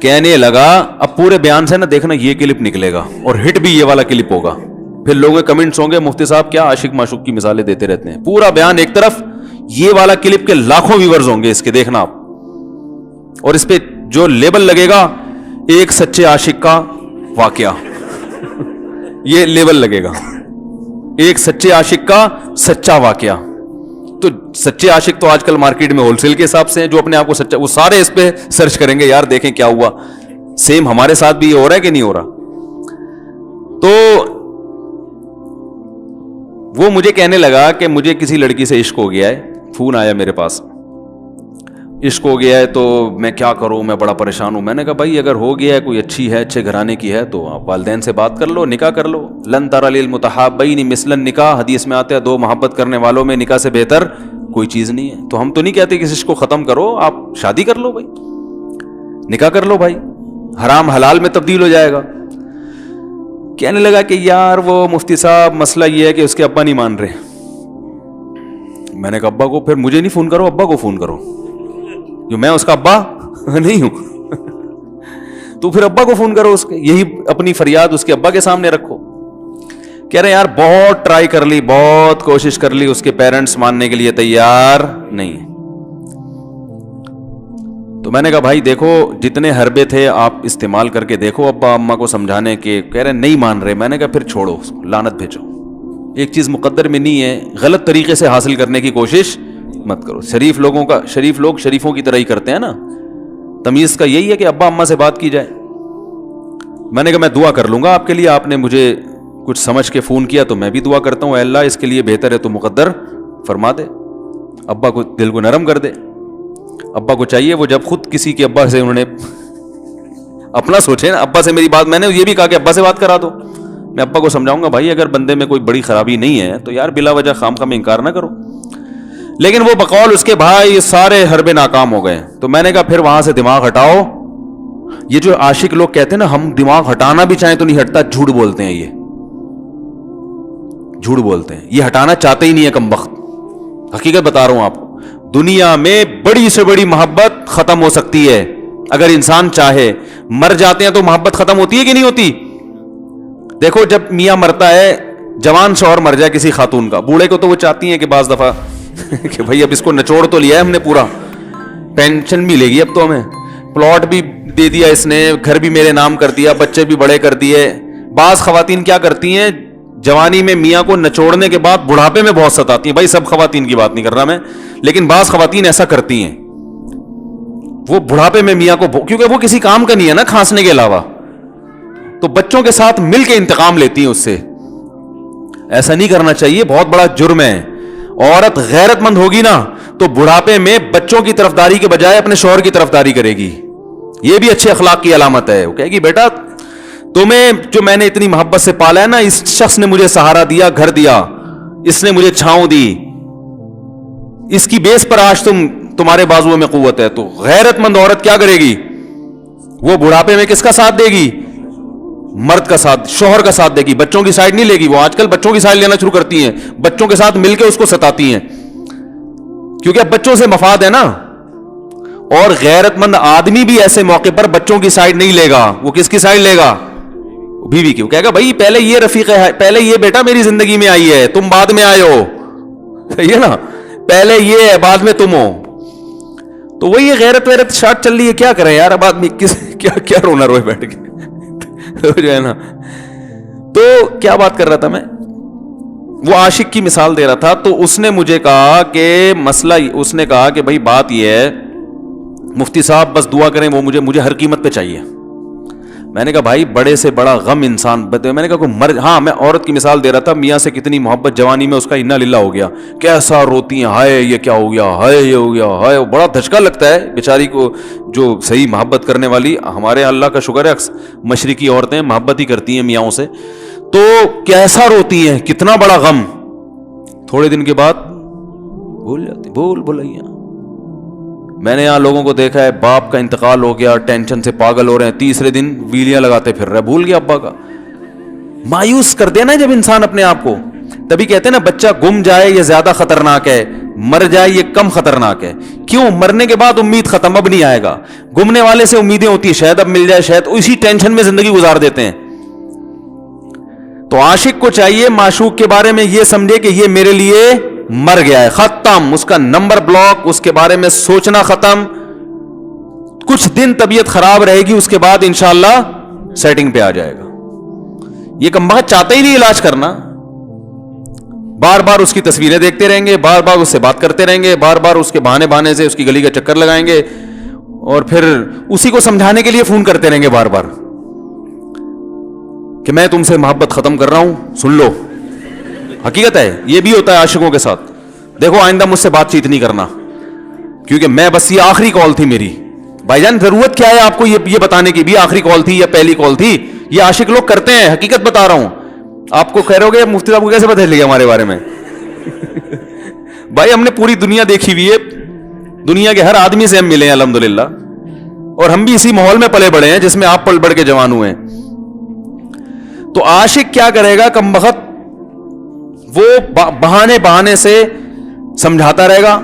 کہنے لگا اب پورے بیان سے نا دیکھنا یہ کلپ نکلے گا اور ہٹ بھی یہ والا کلپ ہوگا, پھر لوگوں کے کمنٹس ہوں گے مفتی صاحب کیا عاشق معشوق کی مثالیں دیتے رہتے ہیں. پورا بیان ایک طرف, یہ والا کلپ کے لاکھوں ویورز ہوں گے اس کے, دیکھنا آپ. اور اس پہ جو لیبل لگے گا ایک سچے عاشق کا واقعہ, یہ لیبل لگے گا, ایک سچے عاشق کا سچا واقعہ. تو سچے عاشق تو آج کل مارکیٹ میں ہول سیل کے حساب سے ہیں, جو اپنے آپ کو سچا, وہ سارے اس پہ سرچ کریں گے یار دیکھیں کیا ہوا, سیم ہمارے ساتھ بھی یہ ہو رہا ہے کہ نہیں ہو رہا. تو وہ مجھے کہنے لگا کہ مجھے کسی لڑکی سے عشق ہو گیا ہے, فون آیا میرے پاس, عشق ہو گیا ہے تو میں کیا کروں, میں بڑا پریشان ہوں. میں نے کہا بھائی اگر ہو گیا ہے, کوئی اچھی ہے, اچھے گھرانے کی ہے, تو آپ والدین سے بات کر لو, نکاح کر لو. لن تر للمتحابین مثل النکاح, حدیث میں آتا ہے دو محبت کرنے والوں میں نکاح سے بہتر کوئی چیز نہیں ہے. تو ہم تو نہیں کہتے کہ اس کو ختم کرو, آپ شادی کر لو بھائی, نکاح کر لو بھائی, حرام حلال میں تبدیل ہو جائے گا. کہنے لگا کہ یار وہ مفتی صاحب مسئلہ یہ ہے کہ اس کے ابا نہیں مان رہے. میں نے کہا ابا کو, پھر مجھے نہیں فون کرو, ابا کو فون کرو, جو میں اس کا ابا نہیں ہوں. تو پھر ابا کو فون کرو, اس کے یہی اپنی فریاد اس کے ابا کے سامنے رکھو. کہہ رہے یار بہت ٹرائی کر لی, بہت کوشش کر لی, اس کے پیرنٹس ماننے کے لیے تیار نہیں. تو میں نے کہا بھائی دیکھو جتنے حربے تھے آپ استعمال کر کے دیکھو ابا اماں کو سمجھانے کے, کہہ رہے نہیں مان رہے. میں نے کہا پھر چھوڑو, لعنت بھیجو, ایک چیز مقدر میں نہیں ہے, غلط طریقے سے حاصل کرنے کی کوشش مت کرو. شریف لوگ شریفوں کی طرح ہی کرتے ہیں نا, تمیز کا یہی ہے کہ ابا اماں سے بات کی جائے. میں نے کہا میں دعا کر لوں گا آپ کے لیے, آپ نے مجھے کچھ سمجھ کے فون کیا تو میں بھی دعا کرتا ہوں, اے اللہ اس کے لیے بہتر ہے تو مقدر فرما دے, ابا کو دل کو نرم کر دے. ابا کو چاہیے وہ جب خود کسی کے ابا سے انہوں نے اپنا سوچے نا, ابا سے میری بات, میں نے یہ بھی کہا کہ ابا سے بات کرا دو. میں ابا کو سمجھاؤں گا بھائی اگر بندے میں کوئی بڑی خرابی نہیں ہے تو یار بلا وجہ خام خام انکار نہ کرو. لیکن وہ بقول اس کے بھائی سارے حربے ناکام ہو گئے. تو میں نے کہا پھر وہاں سے دماغ ہٹاؤ. یہ جو عاشق لوگ کہتے ہیں نا ہم دماغ ہٹانا بھی چاہیں تو نہیں ہٹتا, جھوٹ بولتے ہیں, یہ جھوٹ بولتے ہیں, یہ ہٹانا چاہتے ہی نہیں ہے کمبخت. حقیقت بتا رہا ہوں آپ کو, دنیا میں بڑی سے بڑی محبت ختم ہو سکتی ہے اگر انسان چاہے. مر جاتے ہیں تو محبت ختم ہوتی ہے کہ نہیں ہوتی؟ دیکھو جب میاں مرتا ہے, جوان شوہر مر جائے کسی خاتون کا, بوڑھے کو تو وہ چاہتی ہیں کہ بعض دفعہ کہ بھائی اب اس کو نچوڑ تو لیا ہے ہم نے, پورا پینشن ملے گی اب تو ہمیں, پلاٹ بھی دے دیا اس نے, گھر بھی میرے نام کر دیا, بچے بھی بڑے کر دیے. بعض خواتین کیا کرتی ہیں, جوانی میں میاں کو نچوڑنے کے بعد بڑھاپے میں بہت ستاتی ہیں. بھائی سب خواتین کی بات نہیں کر رہا میں, لیکن بعض خواتین ایسا کرتی ہیں, وہ بڑھاپے میں میاں کو, کیونکہ وہ کسی کام کا نہیں ہے نا کھانسنے کے علاوہ, تو بچوں کے ساتھ مل کے انتقام لیتی ہیں اس سے. ایسا نہیں کرنا چاہیے, بہت بڑا جرم ہے. عورت غیرت مند ہوگی نا تو بڑھاپے میں بچوں کی طرفداری کے بجائے اپنے شوہر کی طرفداری کرے گی. یہ بھی اچھے اخلاق کی علامت ہے. وہ کہے گی بیٹا تمہیں جو میں نے اتنی محبت سے پالا ہے نا, اس شخص نے مجھے سہارا دیا, گھر دیا, اس نے مجھے چھاؤں دی, اس کی بیس پر آج تمہارے بازوؤں میں قوت ہے. تو غیرت مند عورت کیا کرے گی, وہ بڑھاپے میں کس کا ساتھ دے گی, مرد کا ساتھ, شوہر کا ساتھ دے گی, بچوں کی سائڈ نہیں لے گی. وہ آج کل بچوں کی سائڈ لینا شروع کرتی ہیں, بچوں کے ساتھ مل کے اس کو ستاتی ہیں, کیونکہ اب بچوں سے مفاد ہے نا. اور غیرت مند آدمی بھی ایسے موقع پر بچوں کی سائڈ نہیں لے گا. وہ کس کی سائڈ لے گا, بیوی کی. وہ کہے گا بھائی پہلے یہ رفیق ہے, پہلے یہ بیٹا میری زندگی میں آئی ہے, تم بعد میں آئے ہو, صحیح ہے نا, پہلے یہ ہے بعد میں تم ہو. تو وہی غیرت ویرت شارٹ چل رہی ہے. کیا کریں یار, اب آدمی کیا رونا روئے بیٹھ کے جو ہے نا. تو کیا بات کر رہا تھا میں, وہ عاشق کی مثال دے رہا تھا. تو اس نے مجھے کہا کہ مسئلہ, اس نے کہا کہ بھائی بات یہ ہے مفتی صاحب بس دعا کریں, وہ مجھے ہر قیمت پہ چاہیے. میں نے کہا بھائی بڑے سے بڑا غم انسان, میں نے کہا کوئی ہاں میں عورت کی مثال دے رہا تھا, میاں سے کتنی محبت جوانی میں اس کا انا للہ ہو گیا, کیسا روتی ہیں, ہائے یہ کیا ہو گیا, ہائے یہ ہو گیا, ہائے. بڑا دھچکا لگتا ہے بیچاری کو, جو صحیح محبت کرنے والی. ہمارے اللہ کا شکر ہے مشرقی عورتیں محبت ہی کرتی ہیں میاں سے, تو کیسا روتی ہیں, کتنا بڑا غم. تھوڑے دن کے بعد بھول جاتی, بھولائیے. میں نے یہاں لوگوں کو دیکھا ہے, باپ کا انتقال ہو گیا, ٹینشن سے پاگل ہو رہے ہیں, تیسرے دن ویلیاں لگاتے پھر رہے, بھول گیا ابا کا. مایوس کر دینا جب انسان اپنے آپ کو, تبھی کہتے ہیں نا بچہ گم جائے یہ زیادہ خطرناک ہے, مر جائے یہ کم خطرناک ہے. کیوں؟ مرنے کے بعد امید ختم, اب نہیں آئے گا. گمنے والے سے امیدیں ہوتی ہیں شاید اب مل جائے, شاید اسی ٹینشن میں زندگی گزار دیتے ہیں. تو عاشق کو چاہیے معشوق کے بارے میں یہ سمجھے کہ یہ میرے لیے مر گیا ہے, ختم, اس کا نمبر بلاک, اس کے بارے میں سوچنا ختم. کچھ دن طبیعت خراب رہے گی, اس کے بعد انشاءاللہ سیٹنگ پہ آ جائے گا. یہ کمبخت چاہتا ہی نہیں علاج کرنا, بار بار اس کی تصویریں دیکھتے رہیں گے, بار بار اس سے بات کرتے رہیں گے, بار بار اس کے بہانے سے اس کی گلی کا چکر لگائیں گے, اور پھر اسی کو سمجھانے کے لیے فون کرتے رہیں گے بار بار کہ میں تم سے محبت ختم کر رہا ہوں, سن لو. حقیقت ہے, یہ بھی ہوتا ہے عاشقوں کے ساتھ. دیکھو آئندہ مجھ سے بات چیت نہیں کرنا, کیونکہ میں بس یہ آخری کال تھی میری. بھائی جان ضرورت کیا ہے آپ کو یہ بتانے کی بھی آخری کال تھی یا پہلی کال تھی؟ یہ عاشق لوگ کرتے ہیں, حقیقت بتا رہا ہوں. آپ کو کہہ رہے ہو گے مفتی صاحب کو کیسے پتہ چل گیا ہمارے بارے میں؟ بھائی ہم نے پوری دنیا دیکھی ہوئی ہے, دنیا کے ہر آدمی سے ہم ملے ہیں الحمدللہ, اور ہم بھی اسی ماحول میں پلے بڑے ہیں جس میں آپ پل بڑھ کے جوان ہوئے ہیں. تو عاشق کیا کرے گا کمبخت, وہ بہانے سے سمجھاتا رہے گا,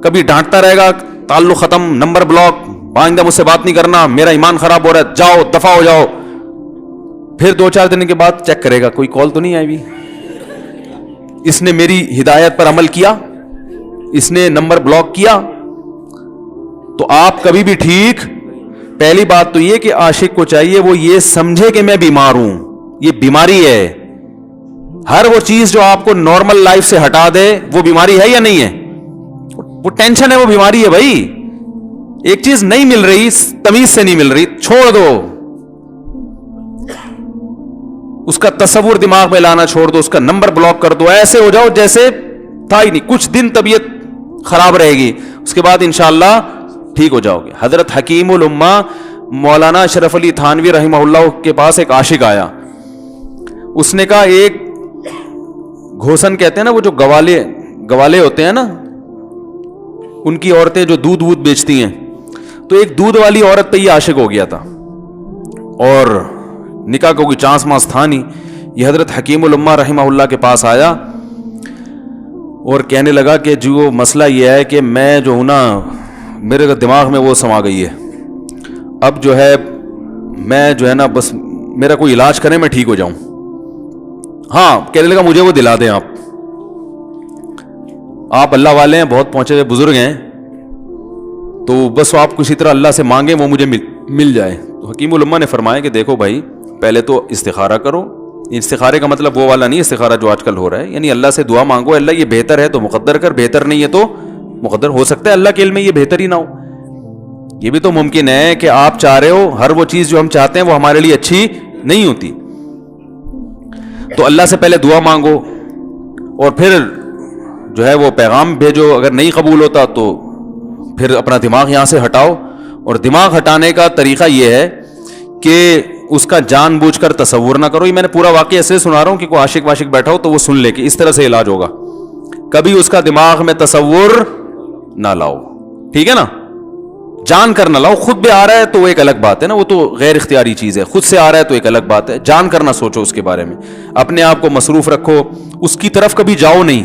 کبھی ڈانٹتا رہے گا, تعلق ختم, نمبر بلاک, آئندہ مجھ سے بات نہیں کرنا, میرا ایمان خراب ہو رہا ہے, جاؤ دفع ہو جاؤ. پھر 2-4 دن کے بعد چیک کرے گا کوئی کال تو نہیں آئی بھی, اس نے میری ہدایت پر عمل کیا, اس نے نمبر بلاک کیا. تو آپ کبھی بھی ٹھیک. پہلی بات تو یہ کہ عاشق کو چاہیے وہ یہ سمجھے کہ میں بیمار ہوں, یہ بیماری ہے. ہر وہ چیز جو آپ کو نارمل لائف سے ہٹا دے وہ بیماری ہے یا نہیں ہے؟ وہ ٹینشن ہے, وہ بیماری ہے بھائی. ایک چیز نہیں مل رہی, تمیز سے نہیں مل رہی, چھوڑ دو, اس کا تصور دماغ میں لانا چھوڑ دو, اس کا نمبر بلاک کر دو, ایسے ہو جاؤ جیسے تھا ہی نہیں. کچھ دن طبیعت خراب رہے گی, اس کے بعد انشاءاللہ ٹھیک ہو جاؤ گے. حضرت حکیم الامہ مولانا اشرف علی تھانوی رحمہ اللہ کے پاس ایک عاشق آیا. اس نے کہا ایک گھوسن کہتے ہیں نا, وہ جو گوالے ہوتے ہیں نا, ان کی عورتیں جو دودھ بیچتی ہیں, تو ایک دودھ والی عورت پہ یہ عاشق ہو گیا تھا, اور نکاح کو کوئی چانس مانس تھا نہیں. یہ حضرت حکیم الامہ رحمہ اللہ کے پاس آیا اور کہنے لگا کہ جو مسئلہ یہ ہے کہ میں جو ہوں نا, میرے دماغ میں وہ سما گئی ہے, اب جو ہے میں جو ہے نا بس میرا کوئی علاج کریں میں ٹھیک ہو جاؤں. ہاں, کہنے لگا مجھے وہ دلا دیں آپ اللہ والے ہیں, بہت پہنچے ہوئے بزرگ ہیں, تو بس آپ کسی طرح اللہ سے مانگیں وہ مجھے مل جائے. تو حکیم الامہ نے فرمایا کہ دیکھو بھائی, پہلے تو استخارہ کرو. استخارے کا مطلب وہ والا نہیں استخارہ جو آج کل ہو رہا ہے, یعنی اللہ سے دعا مانگو, اللہ یہ بہتر ہے تو مقدر کر, بہتر نہیں ہے تو مقدر. ہو سکتا ہے اللہ کے علم میں یہ بہتر ہی نہ ہو, یہ بھی تو ممکن ہے کہ آپ چاہ رہے ہو ہر وہ چیز جو ہم چاہتے ہیں وہ ہمارے لیے اچھی نہیں ہوتی. تو اللہ سے پہلے دعا مانگو, اور پھر جو ہے وہ پیغام بھیجو. اگر نہیں قبول ہوتا تو پھر اپنا دماغ یہاں سے ہٹاؤ. اور دماغ ہٹانے کا طریقہ یہ ہے کہ اس کا جان بوجھ کر تصور نہ کرو. یہ میں نے پورا واقعہ ایسے سنا رہا ہوں کہ کوئی عاشق واشق بیٹھا ہو تو وہ سن لے کہ اس طرح سے علاج ہوگا. کبھی اس کا دماغ میں تصور نہ لاؤ, ٹھیک ہے نا, جان کر نہ لاؤ. خود بھی آ رہا ہے تو وہ ایک الگ بات ہے نا, وہ تو غیر اختیاری چیز ہے. خود سے آ رہا ہے تو ایک الگ بات ہے, جان کر نہ سوچو اس کے بارے میں, اپنے آپ کو مصروف رکھو, اس کی طرف کبھی جاؤ نہیں,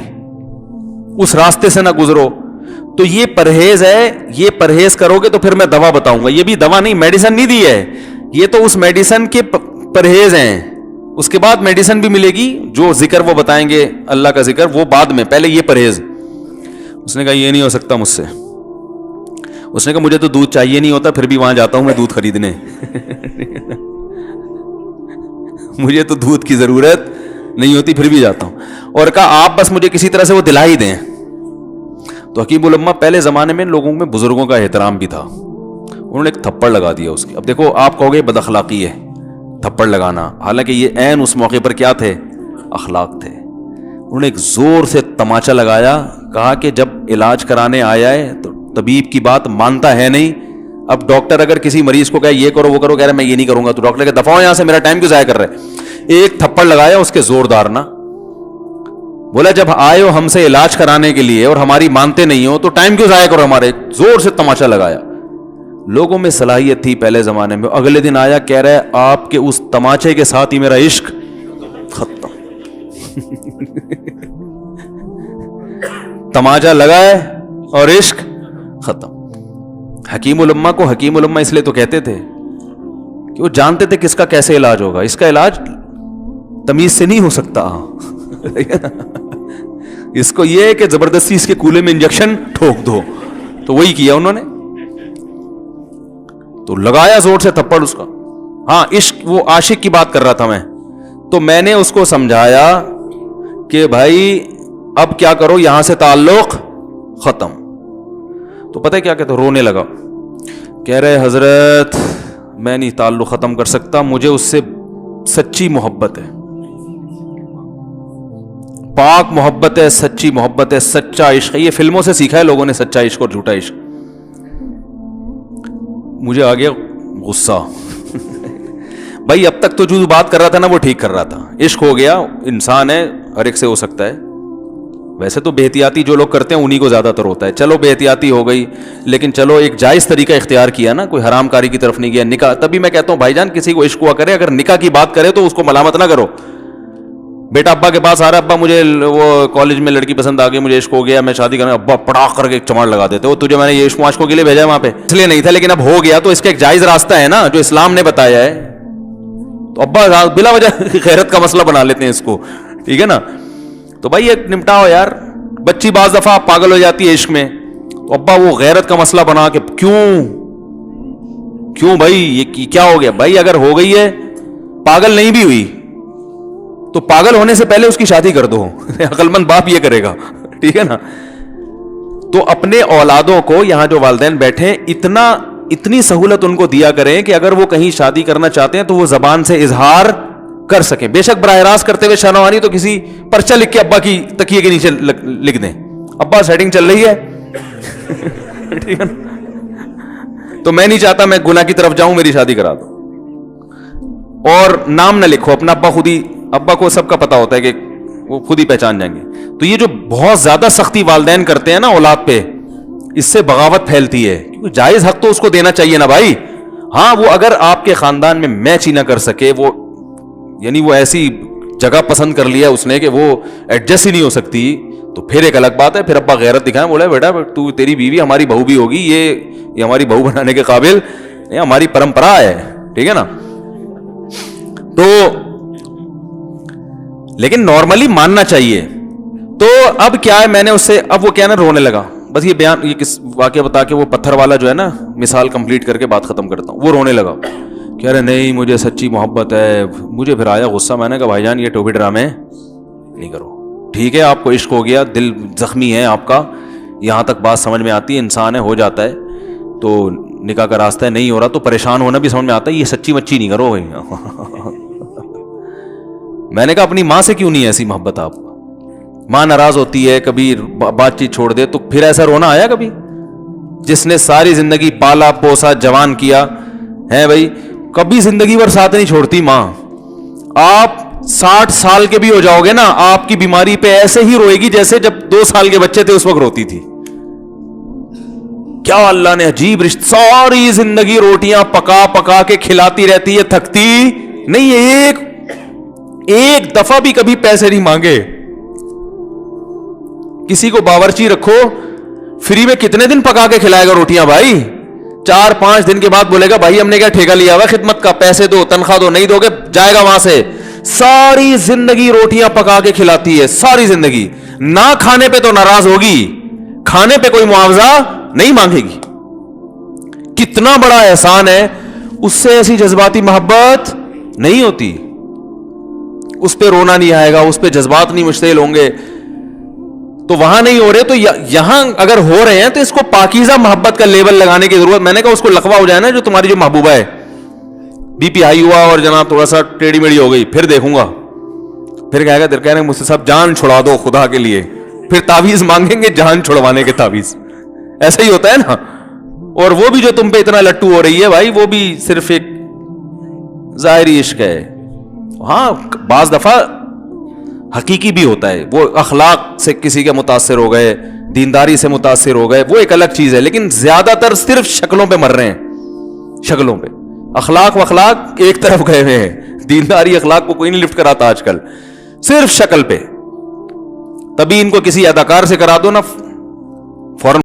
اس راستے سے نہ گزرو. تو یہ پرہیز ہے, یہ پرہیز کرو گے تو پھر میں دوا بتاؤں گا. یہ بھی دوا نہیں, میڈیسن نہیں دی ہے, یہ تو اس میڈیسن کے پرہیز ہیں. اس کے بعد میڈیسن بھی ملے گی, جو ذکر وہ بتائیں گے اللہ کا ذکر وہ بعد میں, پہلے یہ پرہیز. اس نے کہا یہ نہیں ہو سکتا مجھ سے. اس نے کہا مجھے تو دودھ چاہیے نہیں ہوتا, پھر بھی وہاں جاتا ہوں میں دودھ خریدنے. مجھے تو دودھ کی ضرورت نہیں ہوتی پھر بھی جاتا ہوں. اور کہا آپ بس مجھے کسی طرح سے وہ دلا ہی دیں. تو حکیم الامہ پہلے زمانے میں لوگوں میں بزرگوں کا احترام بھی تھا, انہوں نے ایک تھپڑ لگا دیا اس کی. اب دیکھو آپ کہو گے بد اخلاقی ہے تھپڑ لگانا, حالانکہ یہ عین اس موقع پر کیا تھے, اخلاق تھے. انہوں نے ایک زور سے تماچا لگایا, کہا کہ جب علاج کرانے آیا ہے تو طبیب کی بات مانتا ہے نہیں. اب ڈاکٹر اگر کسی مریض کو کہے یہ کرو وہ کرو, کہہ رہے میں یہ نہیں کروں گا, تو ڈاکٹر کہ دفعہ ہو یہاں سے, میرا ٹائم کیوں ضائع کر رہے. ایک تھپڑ لگایا اس کے زوردار نا, بولا جب آئے ہو ہم سے علاج کرانے کے لیے اور ہماری مانتے نہیں ہو تو ٹائم کیوں ضائع کرو ہمارے. زور سے تماچا لگایا. لوگوں میں صلاحیت تھی پہلے زمانے میں. اگلے دن آیا, کہہ رہا ہے آپ کے اس تماچے کے ساتھ ہی میرا عشق ختم. تماچا لگا ہے اور عشق ختم. حکیم الامہ کو حکیم الامہ اس لیے تو کہتے تھے کہ وہ جانتے تھے کس کا کیسے علاج ہوگا. اس کا علاج تمیز سے نہیں ہو سکتا. اس کو یہ ہے کہ زبردستی اس کے کولے میں انجیکشن ٹھوک دو. تو وہی کیا انہوں نے, تو لگایا زور سے تھپڑ اس کا. ہاں عشق, وہ عاشق کی بات کر رہا تھا میں, تو میں نے اس کو سمجھایا کہ بھائی اب کیا کرو, یہاں سے تعلق ختم. تو پتہ ہے کیا کہتے, رونے لگا, کہہ رہے حضرت میں نہیں تعلق ختم کر سکتا, مجھے اس سے سچی محبت ہے, پاک محبت ہے, سچی محبت ہے, سچا عشق ہے. یہ فلموں سے سیکھا ہے لوگوں نے, سچا عشق اور جھوٹا عشق. مجھے آ گیا غصہ. بھائی اب تک تو جو بات کر رہا تھا نا وہ ٹھیک کر رہا تھا. عشق ہو گیا, انسان ہے, ہر ایک سے ہو سکتا ہے. ویسے تو بے احتیاطی جو لوگ کرتے ہیں انہی کو زیادہ تر ہوتا ہے. چلو بے احتیاطی ہو گئی, لیکن چلو ایک جائز طریقہ اختیار کیا نا, کوئی حرام کاری کی طرف نہیں گیا. نکاح, تبھی میں کہتا ہوں بھائی جان کسی کو عشق ہوا کرے, اگر نکاح کی بات کرے تو اس کو ملامت نہ کرو. بیٹا ابا کے پاس آ رہا ہے, ابا مجھے وہ کالج میں لڑکی پسند آ گئی, مجھے عشق ہو گیا, میں شادی کرنا. ابا پڑاخ کر کے ایک چماڑ لگا دیتے, وہ تجھے میں نے یہ عشق معاشقوں کے لیے بھیجا ہے وہاں پہ, اس لیے نہیں تھا, لیکن اب ہو گیا تو اس کا ایک جائز راستہ ہے نا جو اسلام نے بتایا ہے. تو ابا بلا وجہ غیرت کا مسئلہ بنا لیتے ہیں اس کو, ٹھیک ہے نا. تو بھائی ایک نمٹاؤ یار. بچی بعض دفعہ پاگل ہو جاتی ہے عشق میں, تو ابا وہ غیرت کا مسئلہ بنا کے کیوں بھائی یہ کیا ہو گیا. بھائی اگر ہو گئی ہے, پاگل نہیں بھی ہوئی تو پاگل ہونے سے پہلے اس کی شادی کر دو. عقل مند باپ یہ کرے گا, ٹھیک ہے نا. تو اپنے اولادوں کو, یہاں جو والدین بیٹھے, اتنی سہولت ان کو دیا کریں کہ اگر وہ کہیں شادی کرنا چاہتے ہیں تو وہ زبان سے اظہار کر سکیں. بے شک براہ راست کرتے ہوئے شرمانی تو کسی پرچہ لکھ کے ابا کی تکیے کے نیچے لکھ دیں, ابا سیٹنگ چل رہی ہے, ٹھیک ہے نا. تو میں نہیں چاہتا میں گناہ کی طرف جاؤں, میری شادی کرا دو. اور نام نہ لکھو اپنا, ابا خود ہی, ابا کو سب کا پتا ہوتا ہے کہ وہ خود ہی پہچان جائیں گے. تو یہ جو بہت زیادہ سختی والدین کرتے ہیں نا اولاد پہ, اس سے بغاوت پھیلتی ہے. کیونکہ جائز حق تو اس کو دینا چاہیے نا بھائی. ہاں وہ اگر آپ کے خاندان میں میچ ہی نہ کر سکے, وہ یعنی وہ ایسی جگہ پسند کر لیا اس نے کہ وہ ایڈجسٹ ہی نہیں ہو سکتی, تو پھر ایک الگ بات ہے. پھر ابا غیرت دکھائیں, بولے بیٹا تو تیری بیوی ہماری بہو بھی ہوگی, یہ ہماری بہو بنانے کے قابل, یہ ہماری پرمپرا ہے, ٹھیک ہے نا. تو لیکن نارملی ماننا چاہیے. تو اب کیا ہے, میں نے اس سے, اب وہ کیا نا رونے لگا. بس یہ بیان, یہ کس واقعہ بتا کے وہ پتھر والا جو ہے نا مثال کمپلیٹ کر کے بات ختم کرتا ہوں. وہ رونے لگا, کہہ رہے نہیں مجھے سچی محبت ہے. مجھے پھر آیا غصہ, میں نے کہا بھائی جان یہ ٹوپی ڈرامے نہیں کرو. ٹھیک ہے آپ کو عشق ہو گیا, دل زخمی ہے آپ کا, یہاں تک بات سمجھ میں آتی ہے, انسان ہے, ہو جاتا ہے. تو نکاح کا راستہ نہیں ہو رہا تو پریشان ہونا بھی سمجھ میں آتا ہے, یہ سچی مچی نہیں کرو بھائی. میں نے کہا اپنی ماں سے کیوں نہیں ایسی محبت آپ, ماں ناراض ہوتی ہے, کبھی بات چیت چھوڑ دے, تو پھر ایسا رونا آیا کبھی؟ جس نے ساری زندگی پالا پوسا جوان کیا ہے بھائی, کبھی زندگی بھر ساتھ نہیں چھوڑتی ماں. آپ 60 سال کے بھی ہو جاؤ گے نا, آپ کی بیماری پہ ایسے ہی روئے گی جیسے جب 2 سال کے بچے تھے اس وقت روتی تھی. کیا اللہ نے عجیب رشتہ, ساری زندگی روٹیاں پکا پکا کے کھلاتی رہتی ہے, تھکتی نہیں ہے, ایک دفعہ بھی کبھی پیسے نہیں مانگے. کسی کو باورچی رکھو, فری میں کتنے دن پکا کے کھلائے گا روٹیاں بھائی؟ 4-5 دن کے بعد بولے گا بھائی ہم نے کیا ٹھیکہ لیا ہوا خدمت کا, پیسے دو, تنخواہ دو, نہیں دو گے جائے گا وہاں سے. ساری زندگی روٹیاں پکا کے کھلاتی ہے, ساری زندگی. نہ کھانے پہ تو ناراض ہوگی, کھانے پہ کوئی معاوضہ نہیں مانگے گی. کتنا بڑا احسان ہے, اس سے ایسی جذباتی محبت نہیں ہوتی. اس پہ رونا نہیں آئے گا, اس پہ جذبات نہیں مشتعل ہوں گے. تو وہاں نہیں ہو رہے, تو یہاں اگر ہو رہے ہیں تو اس کو پاکیزہ محبت کا لیبل لگانے کی ضرورت. میں نے کہا اس کو لقبہ ہو جائے نا جو تمہاری جو محبوبہ ہے, بی پی ہائی ہوا اور جناب تھوڑا سا ٹیڑھی میڑھی ہو گئی, پھر دیکھوں گا, پھر کہے گا کہہ رہے ہیں مجھ سے سب جان چھڑا دو خدا کے لیے, پھر تعویذ مانگیں گے جان چھڑوانے کے تعویذ. ایسا ہی ہوتا ہے نا. اور وہ بھی جو تم پہ اتنا لٹو ہو رہی ہے بھائی, وہ بھی صرف ایک ظاہری عشق ہے. ہاں بعض دفعہ حقیقی بھی ہوتا ہے, وہ اخلاق سے کسی کے متاثر ہو گئے, دینداری سے متاثر ہو گئے, وہ ایک الگ چیز ہے. لیکن زیادہ تر صرف شکلوں پہ مر رہے ہیں, شکلوں پہ. اخلاق ایک طرف گئے ہوئے ہیں, دینداری اخلاق کو کوئی نہیں لفٹ کراتا آج کل. صرف شکل پہ. تبھی ان کو کسی اداکار سے کرا دو نا